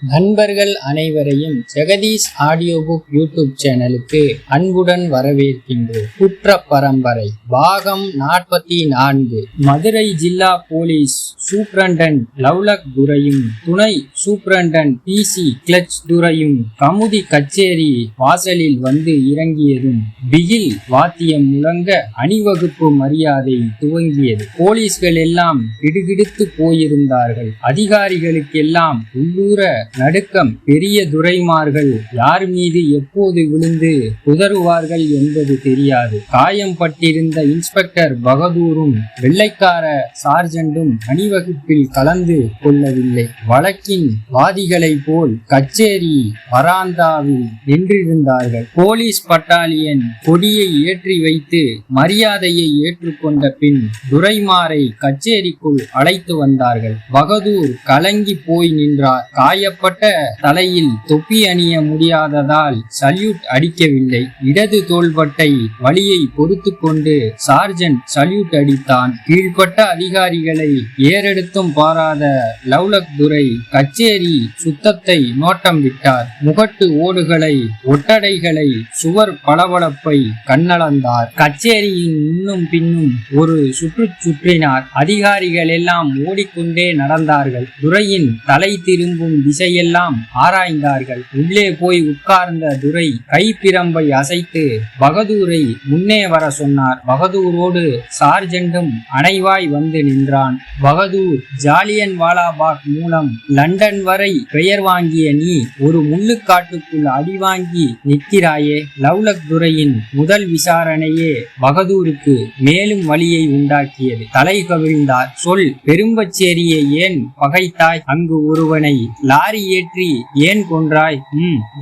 நண்பர்கள் அனைவரையும் Jagadish audio book YouTube சேனலுக்கு அன்புடன் வரவேற்கின்றோம். குற்ற பரம்பரை பாகம் 44. மதுரை ஜில்லா போலீஸ் சூப்பரண்டன் லவ்லக் துரையும் துணை சூப்பரண்டன் PC கிளச் துரையும் கமுதி கச்சேரி வாசலில் வந்து இறங்கியதும் பிகில் வாத்தியம் முழங்க அணிவகுப்பு மரியாதை துவங்கியது. போலீஸ்கள் எல்லாம் கிடுகிடுத்து போயிருந்தார்கள். அதிகாரிகளுக்கெல்லாம் உள்ளூர நடுக்கம். பெரிய துரைமார்கள் யார் மீது எப்போது விழுந்து உதறுவார்கள் என்பது தெரியாது. காயம் பட்டிருந்த இன்ஸ்பெக்டர் பகதூரும் வெள்ளைக்கார சார்ஜென்டும் அணிவகுப்பில் கலந்து கொள்ளவில்லை. வழக்கின் வாதிகளை போல் கச்சேரி வராந்தாவில் நின்றிருந்தார்கள். போலீஸ் பட்டாலியன் கொடியை ஏற்றி வைத்து மரியாதையை ஏற்றுக்கொண்ட பின் துரைமாரை கச்சேரிக்குள் அழைத்து வந்தார்கள். பகதூர் கலங்கி போய் நின்றார். காயப்பட்ட தலையில் தொப்பி அணிய முடியாததால் சல்யூட் அடிக்கவில்லை. இடது தோள்பட்டை வலியை பொறுத்து கொண்டு சார்ஜென்ட் சல்யூட் அடித்தான். கீழ்பட்ட அதிகாரிகளை ஏறெடுத்தும் பாராத லவ்லக் துரை கச்சேரி சுத்தத்தை நோட்டம் விட்டார். முகட்டு ஓடுகளை, ஒட்டடைகளை, சுவர் பளபளப்பை கண்ணளந்தார். கச்சேரியின் முன்னும் பின்னும் ஒரு சுற்றினார். அதிகாரிகள் எல்லாம் ஓடிக்கொண்டே நடந்தார்கள். துரையின் தலை திரும்பும் திசையெல்லாம் ஆராய்ந்தார்கள். உள்ளே போய் உட்கார்ந்த துரை கைப்பிரம்பை அசைத்து பகதூரை முன்னே வர சொன்னார். பகதூரோடு சார்ஜென்டும் அணைவாய் வந்து நின்றான். பகதூர், ஜாலியன் வாலாபாக் மூலம் லண்டன் வரை பெயர் வாங்கிய நீ ஒரு முள்ளுக்காட்டுக்குள் அடி வாங்கி நிற்கிறாயே. லவ்லக் துரையின் முதல் விசாரணையே பகதூருக்கு மேலும் வலியை உண்டாக்கியது. தலை கவிழ்ந்தார். சொல், பெரும்பச்சேரியை ஏன் பகைத்தாய்? அங்கு ஒருவனை லாரி ஏற்றி ஏன் கொன்றாய்?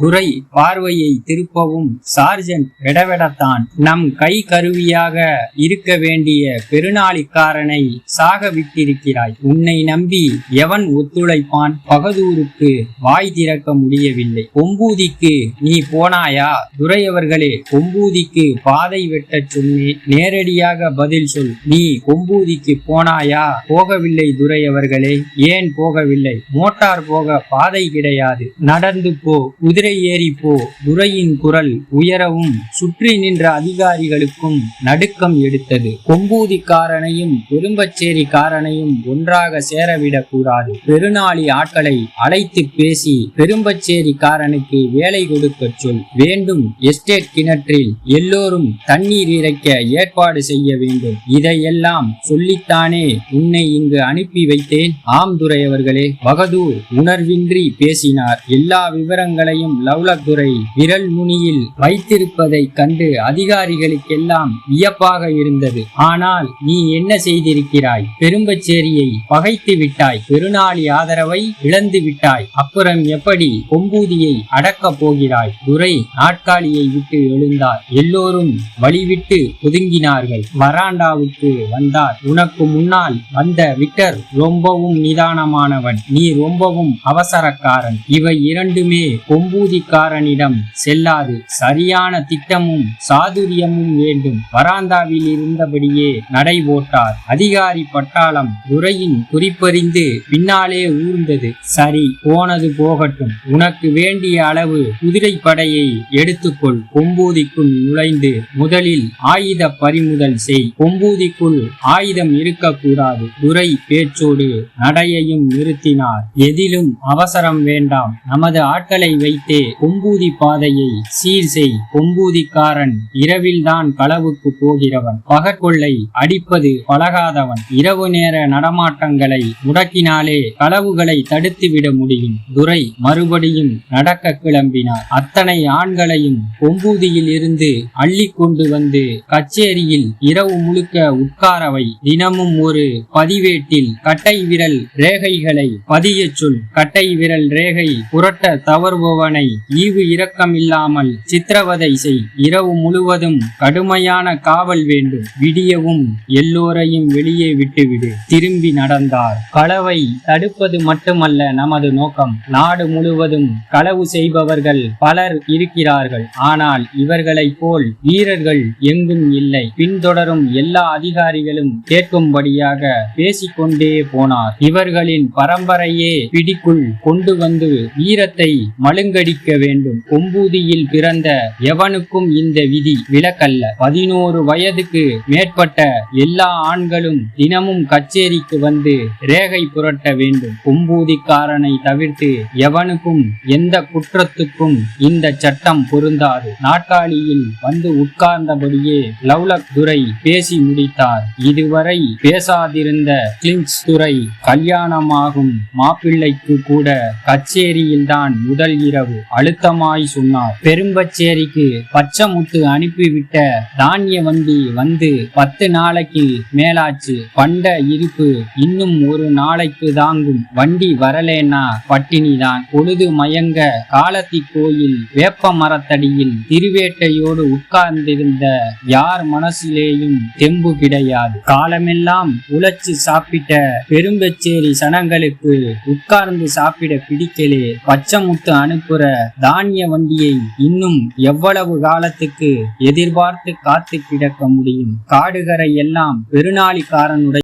துரை பார்வையை திருப்பவும் சார்ஜென்ட் வெடவெடத்தான். நம் கை கருவியாக இருக்க வேண்டிய பெருநாளிக்காரனை சாக விட்டிருக்கிறாய். உன்னை நம்பி எவன் ஒத்துழைப்பான்? பகதூருக்கு வாய் திறக்க முடியவில்லை. கொம்பூதிக்கு நீ போனாயா? துரை அவர்களே, கொம்பூதிக்கு பாதை வெட்டச் சொன்னேன். நேரடியாக பதில் சொல். நீ கொம்பூதிக்கு போனாயா? போகவில்லை துரை அவர்களே. ஏன் போகவில்லை? மோட்டார் போக பாதை கிடையாது. நடந்து போ, குதிரை ஏறி போ. துரையின் குரல் உயரவும் சுற்றி நின்ற அதிகாரிகளுக்கும் நடுக்கம் எடுத்தது. கொம்பூதிக்காரனையும் பெரும்பச்சேரிக்காரனையும் ஒன்றாக சேரவிடக் கூடாது. பெருநாளி ஆட்களை அழைத்து பேசி பெரும்பச்சேரிக்காரனுக்கு வேலை கொடுக்க சொல். வேண்டும் எஸ்டேட் கிணற்றில் எல்லோரும் தண்ணீர் இறைக்க ஏற்பாடு செய்ய வேண்டும். இதையெல்லாம் சொல்லித்தானே உன்னை இங்கு அனுப்பி வைத்தேன். ஆம் துரை அவர்களே. பகதூர் உணர்வின்றி பேசினார். எல்லா விவரங்களையும் லவ்லக் துரை விரல் நுனியில் வைத்திருப்பதை கண்டு அதிகாரிகளுக்கெல்லாம் வியப்பாக இருந்தது. ஆனால் நீ என்ன செய்திருக்கிறாய்? பெரும்பச்சேரியை பகைத்து விட்டாய். பெருநாளி ஆதரவை இழந்து விட்டாய். அப்புறம் எப்படி கொம்பூதியை அடக்கப் போகிறாய்? துரை நாட்காலியை விட்டு எழுந்தார். எல்லோரும் வழிவிட்டு ஒதுங்கினார்கள். வராண்டாவுக்கு வந்தார். உனக்கு முன்னால் வந்த விக்டர் ரொம்பவும் நிதானமானவன். நீ ரொம்பவும் அவசரக்காரன். இவை இரண்டுமே கொம்பூதிக்காரனிடம் செல்லாது. சரியான திட்டமும் சாதுரியமும் வேண்டும். வராந்தாவில் இருந்தபடியே நடை போட்டார். அதிகாரி பட்டாளம் துரையின் குறிப்பறிந்து பின்னாலே ஊர்ந்தது. சரி, போனது போகட்டும். உனக்கு வேண்டிய அளவு குதிரை படையை எடுத்துக்கொள். கொம்பூதிக்குள் நுழைந்து முதலில் ஆயுத பறிமுதல் செய். கொம்பூதிக்குள் ஆயுதம் இருக்கக்கூடாது. துரை பேச்சோடு நடையையும் நிறுத்தினார். எதிலும் அவசரம் வேண்டாம். நமது ஆட்களை வைத்தே கொம்பூதி பாதையை சீர் செய். கொம்பூதிக்காரன் இரவில்தான் களவுக்கு போகிறவன். பகற்கொள்ளை அடிப்பது பழகாதவன். இரவு நேர நடமாட்டங்களை முடக்கினாலே களவுகளை தடுத்துவிட முடியும். துரை மறுபடியும் நடக்க கிளம்பினார். அத்தனை ஆண்களையும் கொம்பூதியில் இருந்து அள்ளி கொண்டு வந்து கச்சேரியில் இரவு முழுக்க உட்காரவை. தினமும் ஒரு பதிவேட்டில் கட்டை விரல் ரேகைகளை பதிய சொல். கட்டை விரல் ரேகை புரட்ட தவறுபவனை ஈவு இரக்கம் இல்லாமல் சித்திரவதை செய். இரவு முழுவதும் கடுமையான காவல் வேண்டும். விடியவும் எல்லோரையும் வெளியே விட்டுவிடு. திரும்பி நடந்தார். களவை தடுப்பது மட்டுமல்ல நமது நோக்கம். நாடு முழுவதும் களவு செய்பவர்கள் பலர் இருக்கிறார்கள். ஆனால் இவர்களைப் போல் வீரர்கள் எங்கும் இல்லை. பின்தொடரும் எல்லா அதிகாரிகளும் கேட்கும்படியாக பேசிக்கொண்டே போனார். இவர்களின் பரம்பரையே பிடிக்குள் கொண்டு வந்து வீரத்தை மழுங்கடிக்க வேண்டும். கொம்பூதியில் பிறந்த எவனுக்கும் இந்த விதி விலக்கல்ல. 11 வயதுக்கு மேற்பட்ட எல்லா ஆண்களும் தினமும் கச்சேரிக்கு வந்து ரேகை புரட்ட வேண்டும். கொம்பூதிக்காரனை தவிர்த்து எவனுக்கும் எந்த குற்றத்துக்கும் இந்த சட்டம் பொருந்தாது. நாற்காலியில் வந்து உட்கார்ந்தபடியே லவ்லக் துரை பேசி முடித்தார். இதுவரை பேசாதிருந்த கிளின்ச் துரை கல்யாணமாகும் மாப்பிள்ளைக்கு கூட கச்சேரியில்தான் முதல் இரவு. அழுத்தமாய் சொன்னார். பெரும்பச்சேரிக்கு பச்சைமுத்து அனுப்பிவிட்ட தானிய வண்டி வந்து 10 நாளைக்கு மேலாச்சு. பண்ட இருப்பு இன்னும் ஒரு நாளைக்கு தாங்கும். வண்டி வரலேன்னா பட்டினிதான். பொழுது மயங்க காலத்தி கோயில் வேப்ப மரத்தடியில் திருவேட்டையோடு உட்கார்ந்திருந்த யார் மனசிலேயும் தெம்பு கிடையாது. காலமெல்லாம் உழைச்சு சாப்பிட்ட பெரும்பச்சேரி சனங்களுக்கு உட்கார்ந்து சாப்பிட பிடிக்கலே. பச்சைமுத்து அனுப்புற தானிய வண்டியை இன்னும் எவ்வளவு காலத்துக்கு எதிர்பார்த்து காத்து கிடக்க முடியும்? காடுகரை எல்லாம் பெருநாளிக்காரனுடைய